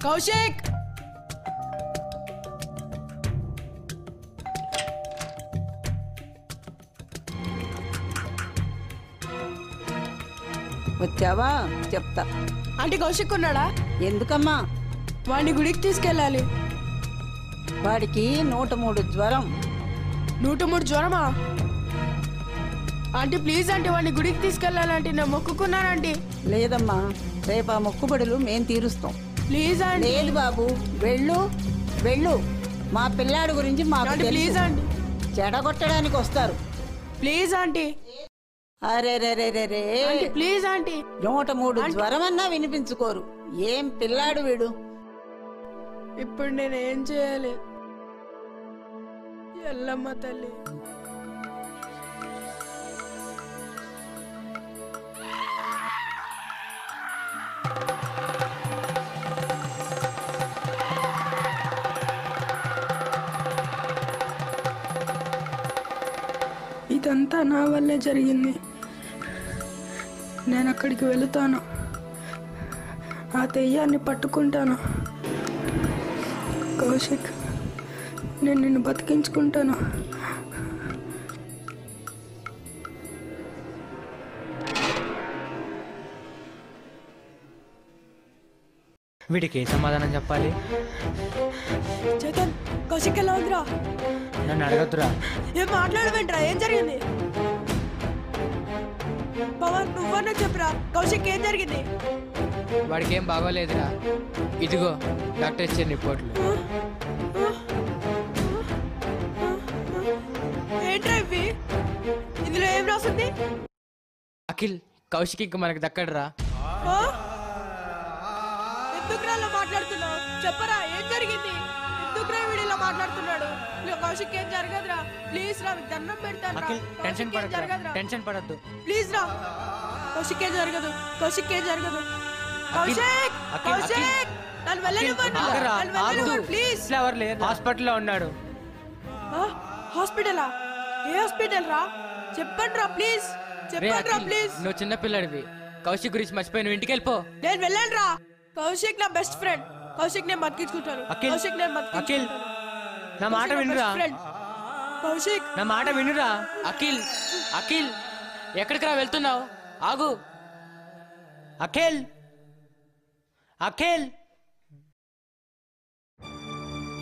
కౌశిక్ వచ్చావా? చెప్తా. ఆంటీ కౌశిక్ ఉన్నాడా? ఎందుకమ్మా? వాడిని గుడికి తీసుకెళ్ళాలి. వాడికి 103 జ్వరం. 103 జ్వరమా? ఆంటీ ప్లీజ్ ఆంటీ వాడిని గుడికి తీసుకెళ్ళాలంటే నేను మొక్కుకున్నానంటీ. లేదమ్మా, రేపు ఆ మొక్కుబడులు మేం తీరుస్తాం. Please aunty. లేదు బాబు, వెళ్ళు వెళ్ళు. మా పిల్లాడి గురించి మాకు ప్లీజ్ ఆంటీ. చెడగొట్టడానికి వస్తారు. Please aunty. అరే రే రే రే రే, ప్లీజ్ ఆంటీ. 103 జ్వరం అన్నా వినిపించుకోరు. ఏం పిల్లాడు వీడు. ఇప్పుడు నేను ఏం చేయాలి? ఎల్లమ్మ తల్లి. ఇదంతా నా వల్లే జరిగింది. నేను అక్కడికి వెళుతాను, ఆ దెయ్యాన్ని పట్టుకుంటాను. కౌశిక్, నేను నిన్ను బతికించుకుంటాను. వీడికి ఏ సమాధానం చెప్పాలి? చేతన్, కౌశిక్ ఎలా ఉందిరా? నన్ను అడగద్దురా. ఏం మాట్లాడవేంట్రా? ఏం జరిగింది? పవన్ నువ్వన్నా చెప్పురా, కౌశిక్ ఏం జరిగింది? వాడికి ఏం బాగోలేదురా. ఇదిగో డాక్టర్ ఇచ్చిన రిపోర్ట్లు. ఏంట్రా ఇవి? ఇందులో ఏం రాస్తుంది? అఖిల్, కౌశిక్ ఇంక మనకు దక్కడరా. ఎందుకురా ఇలా మాట్లాడుతున్నావు? చెప్పరా, ఏం జరిగింది? ఎందుకురా వీడు ఇలా మాట్లాడుతున్నాడు? కౌశిక్ ఏం జరగదురా. ప్లీజ్ రా, దండం పెడతాను. అఖిల్, టెన్షన్ పడద్దు, టెన్షన్ పడద్దు. ప్లీజ్ రా, కౌశిక్ ఏం జరగదు, కౌశిక్ ఏం జరగదు. కౌశిక్, కౌశిక్ నన్ను వెళ్ళనివ్వండి ప్లీజ్. హాస్పిటల్లో ఉన్నాడు. హాస్పిటలా? ఏ హాస్పిటల్ రా? చెప్పండి రా ప్లీజ్, చెప్పండి రా ప్లీజ్. నువ్వు చిన్న పిల్లడివి, కౌశిక్ గురించి మర్చిపోయి నువ్వు ఇంటికి వెళ్ళిపో. నేను వెళ్ళండి రా. కౌశిక్ నా బెస్ట్ ఫ్రెండ్. కౌశిక్ నేను బతికించుకుంటాను. కౌశిక్ నేను బతికించుకుంటాను. నా మాట వినురా. కౌశిక్ నా మాట వినురా. అఖిల్, అఖిల్ ఎక్కడికి రా వెళ్తున్నావు? ఆగు. అఖిల్, అఖిల్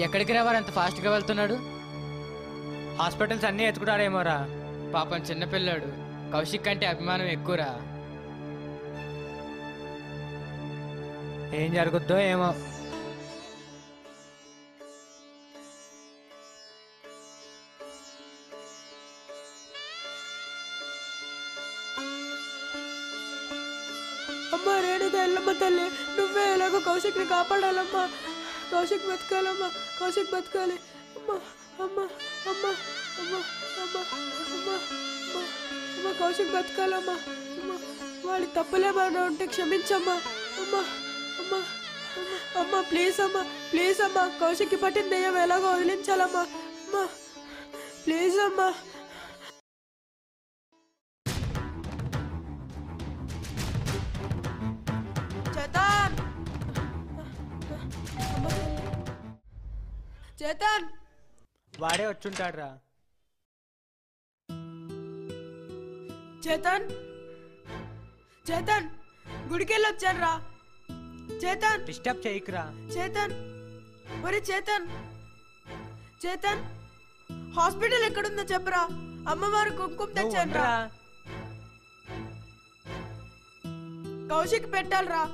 ఎక్కడికి రా? వారు అంత ఫాస్ట్గా వెళ్తున్నాడు. హాస్పిటల్స్ అన్నీ ఎత్తుకుతాడేమోరా. పాపం చిన్నపిల్లాడు. కౌశిక్ అంటే అభిమానం ఎక్కువరా. ఏం జరుగుద్దో ఏమో. అమ్మా రేణుగా ఎల్లమ్మ తల్లి, నువ్వే ఎలాగో కౌశిక్ని కాపాడాలమ్మా. కౌశిక్ బతకాలమ్మా, కౌశిక్ బతకాలి. అమ్మా అమ్మా అమ్మా అమ్మా అమ్మా అమ్మా అమ్మా కౌశిక్ బతకాలమ్మా. అమ్మా వాడి తప్పులేమన్నా ఉంటే క్షమించమ్మా. అమ్మా అమ్మా అమ్మా ప్లీజ్ అమ్మా, ప్లీజ్ అమ్మా. కౌశిక్కి పట్టిన దెయ్యం ఎలాగో వదిలించాలమ్మా. అమ్మా ప్లీజ్ అమ్మా. చేతన్, చేతన్ వాడే వచ్చుంటాడు రా. చేతన్, చేతన్ గుడికెళ్ళి వచ్చాను రా. చేతన్ డిస్టర్బ్ చేయకురా. చేతన్, ఒరే చేతన్, చేతన్ హాస్పిటల్ ఎక్కడుందో చెప్పరా. అమ్మవారు కుంకుమ తెచ్చాను రా. కౌశిక్ పెట్టాలరా.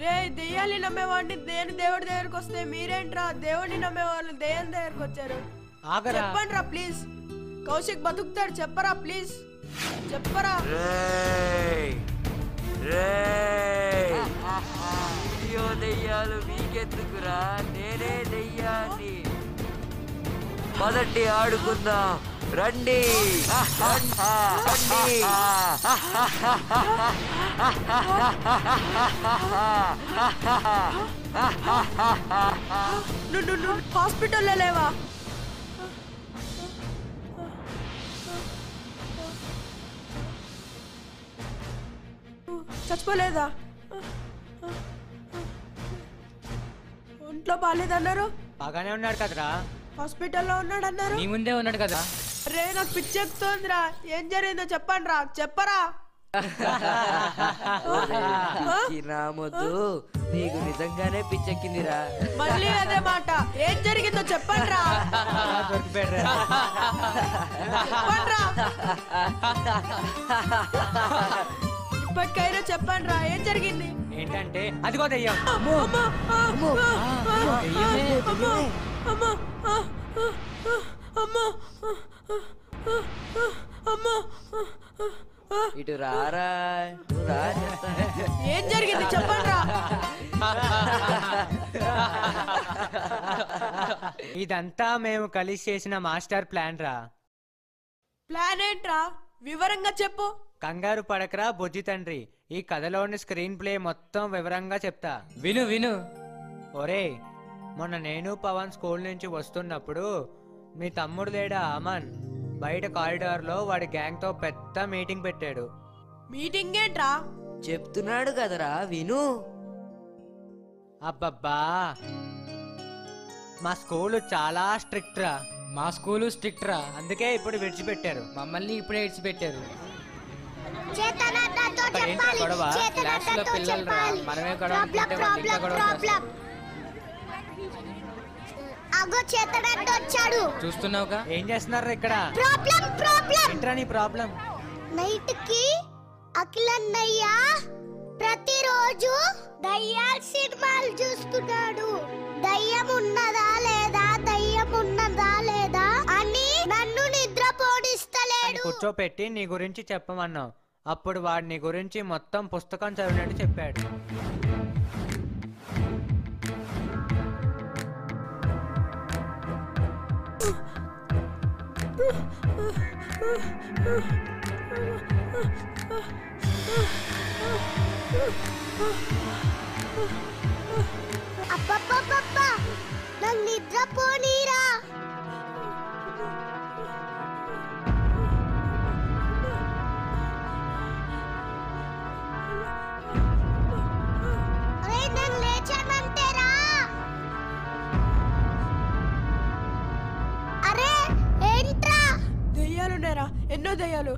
రే దెయ్యాన్ని నమ్మేవాడిని నేను దేవుడి దగ్గరకు వస్తే మీరేంట్రా దేవుడిని నమ్మేవాళ్ళు దెయ్యం దగ్గరకు వచ్చారు? చెప్పండి రా ప్లీజ్. కౌశిక్ బతుకుతాడు, చెప్పరా ప్లీజ్, చెప్పరా. దెయ్యాలు మీకెందుకురా, నేనే దెయ్యాన్ని. మొదటి ఆడుకుందాం రండి. నువ్వు హాస్పిటల్లో లేవా? చచ్చిపోలేదా? ఒంట్లో బాగాలేదన్నారు. బాగానే ఉన్నాడు కదరా. హాస్పిటల్లో ఉన్నాడన్నారు. నీ ముందే ఉన్నాడు కదా. రే నాకు పిచ్చెక్కుతోందిరా. ఏం జరిగిందో చెప్పండి రా. చెప్పరా. రామొద్దు, నీకు నిజంగానే పిచ్చెక్కిందిరా. మళ్ళీ అదే మాట. ఏం జరిగిందో చెప్పండి రా. ఇప్పటికైనా చెప్పండి రా. ఏం జరిగింది? ఏంటంటే అదిగో దెయ్యం. ఇటు రారా, నువ్వు రా చెప్తా. ఏం జరిగింది చెప్పండి రా. ఇదంతా మేము కలిసి చేసిన మాస్టర్ ప్లాన్ రా. ప్లాన్ ఏంట్రా? వివరంగా చెప్పు. కంగారు పడకరా బుజ్జి తండ్రి. ఈ కథలోని స్క్రీన్ ప్లే మొత్తం వివరంగా చెప్తా. విను విను. ఒరే, మొన్న నేను పవన్ స్కూల్ నుంచి వస్తున్నప్పుడు మీ తమ్ముడు లేడా అమన్ బయట కారిడార్లో వాడి గ్యాంగ్ తో పెద్ద మీటింగ్ పెట్టాడు. మీటింగ్ ఏంట్రా? చెప్తున్నాడు కదరా, విను. అబ్బబ్బా, మా స్కూలు చాలా స్ట్రిక్ట్ రా. మా స్కూలు స్ట్రిక్ట్ రా. అందుకే ఇప్పుడు విడిచిపెట్టారు. మమ్మల్ని ఇప్పుడే విడిచిపెట్టారు. అక్కడ ఏంట్రా గొడవ? క్లాస్ లో పిల్లలు రా, మనమే గొడవ అనుకుంటే వాళ్ళు ఇంకా గొడవ చేస్తారు. చూస్తున్నావుగా. ఏం చేస్తున్నారు ఇక్కడ? ఏంట్రా నీ ప్రాబ్లం? నైట్ కి అఖిలన్నయ్య ప్రతిరోజు దయ్యాల సినిమాలు చూస్తున్నాడు. దయ్యం ఉన్నదా లేదా అని నన్ను నిద్రపోనిస్తలేడు. కూర్చోపెట్టి నీ గురించి చెప్పమన్నావు. అప్పుడు వాడు నీ గురించి మొత్తం పుస్తకం చదివినట్టు చెప్పాడు. అబ్బబ్బబ్బబ్బా, నాకు నిద్రపోనీరా. అరే నేను లేచానంటేరా. అరే ఏంట్రా? దెయ్యాలున్నారా? ఎన్నో దెయ్యాలు.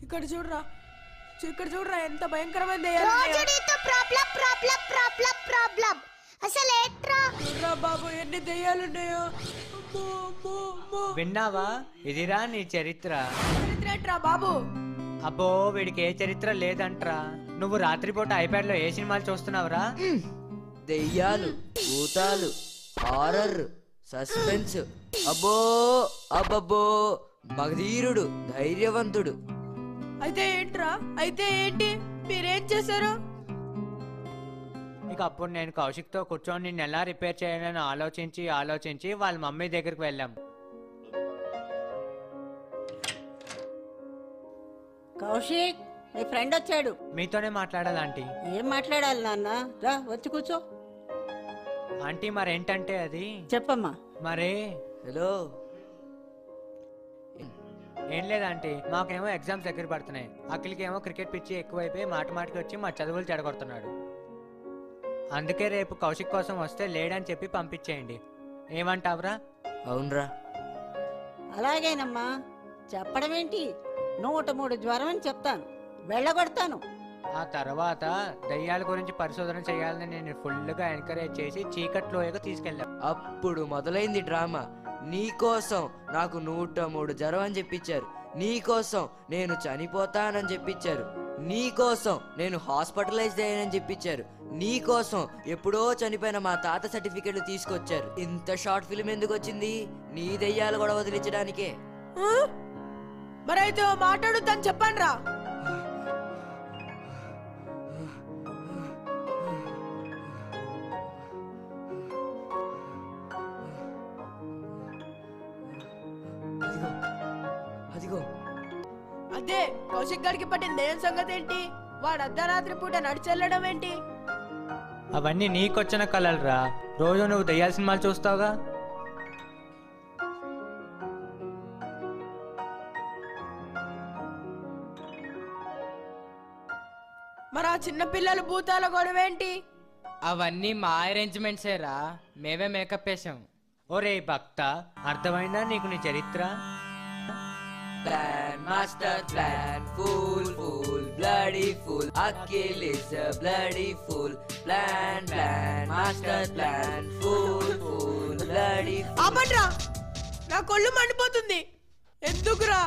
ఇక్కడ చూడరా, ఎంత భయంకరమైన దెయ్యాలు. రోజు నీతో ప్రాబ్లం. అసలు ఏంట్రా? చూడరా బాబు, ఎన్ని దెయ్యాలున్నాయో. విన్నావా? ఇదిరా నీ చరిత్ర. ఏంట్రా బాబు? అబ్బో, వీడికి ఏ చరిత్ర లేదంట్రా. నువ్వు రాత్రిపూట ఐప్యాడ్ లో ఏ సినిమాలు చూస్తున్నావురా? దెయ్యాలు, భూతాలు, హారర్, సస్పెన్స్. అబ్బో అబ్బబ్బో, మగధీరుడు, ధైర్యవంతుడు. అయితే ఏంట్రా? అయితే ఏంటి? మీరేం చేశారు? ఇక అప్పుడు నేను కౌశిక్ తో కూర్చొని నిన్ను ఎలా రిపేర్ చేయాలని ఆలోచించి వాళ్ళ మమ్మీ దగ్గరికి వెళ్ళాం. కౌశిక్, నీ ఫ్రెండ్ వచ్చాడు. మీతోనే మాట్లాడాలి ఆంటీ. ఏం మాట్లాడాలి నాన్న? రా వచ్చి కూర్చో. ఆంటీ మరేంటంటే అది చెప్పమ్మా. మరే హలో. ఏం లేదంటే మాకేమో ఎగ్జామ్స్ దగ్గర పడుతున్నాయి. అఖిల్కి ఏమో క్రికెట్ పిచ్చి ఎక్కువైపోయి మాటికి వచ్చి మా చదువులు చెడగొడుతున్నాడు. అందుకే రేపు కౌశిక్ కోసం వస్తే లేడని చెప్పి పంపించేయండి. ఏమంటావురా? అవునరా. అలాగేనమ్మా. చెప్పడం ఏంటి? 103 జ్వరం అని చెప్తాను, వెళ్ళగొడతాను. ఆ తర్వాత దయ్యాల గురించి పరిశోధన చేయాలని నేను ఫుల్గా ఎంకరేజ్ చేసి చీకట్లోయగా తీసుకెళ్ళాం. అప్పుడు మొదలైంది డ్రామా. నీకోసం నాకు 103 జ్వరం అని చెప్పించారు. నీకోసం నేను చనిపోతానని చెప్పించారు. నీకోసం నేను హాస్పిటలైజ్ అయ్యానని చెప్పించారు. నీకోసం ఎప్పుడో చనిపోయిన మా తాత సర్టిఫికెట్లు తీసుకొచ్చారు. ఇంత షార్ట్ ఫిల్మ్ ఎందుకు వచ్చింది? నీ దెయ్యాలు కూడా వదిలించడానికే. మరైతే మాట్లాడుద్దని చెప్పండి రా. అదిగో అదే కౌశిక్ గారికి పట్టింది. ఏం సంగతి ఏంటి? వాడు అర్ధరాత్రి పూట నడిచెళ్ళడం ఏంటి? అవన్నీ నీకొచ్చిన కలలురా. రోజు నువ్వు దయ్యాల సినిమాలు చూస్తావుగా. చిన్న పిల్లలు భూతాల గొడవేంటి? అవన్నీ మా అరేంజ్మెంట్సేరా, మేమే మేకప్ వేసాం. ఒరే భక్త, అర్థమైందా నీకు నీ చరిత్ర? Plan, master plan, fool, fool, bloody fool. Akhil is a bloody fool. Plan, master plan, fool, fool, bloody fool. ఆపండ్రా, నా కొళ్ళు మండిపోతుంది. ఎందుకురా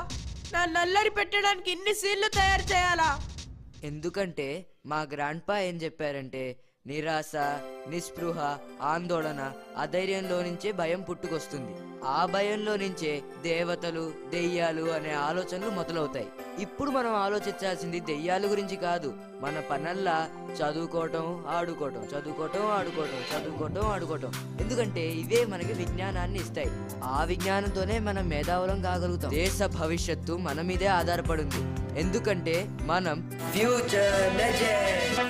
నా నల్లరి పెట్టడానికి ఇన్ని సీన్లు తయారు చేయాలా? ఎందుకంటే మా గ్రాండ్ పా ఏం చెప్పారంటే, నిరాశ, నిస్పృహ, ఆందోళన, అధైర్యంలో నుంచే భయం పుట్టుకొస్తుంది. ఆ భయంలో నుంచే దేవతలు, దెయ్యాలు అనే ఆలోచనలు మొదలవుతాయి. ఇప్పుడు మనం ఆలోచించాల్సింది దెయ్యాల గురించి కాదు, మన పనల్లా చదువుకోవటం, ఆడుకోవటం, చదువుకోవటం, ఆడుకోవటం, చదువుకోవటం, ఆడుకోవటం. ఎందుకంటే ఇవే మనకి విజ్ఞానాన్ని ఇస్తాయి. ఆ విజ్ఞానంతోనే మనం మేధావులం కాగలుగుతాం. దేశ భవిష్యత్తు మన మీదే ఆధారపడింది. ఎందుకంటే మనం ఫ్యూచర్ లెజెండ్.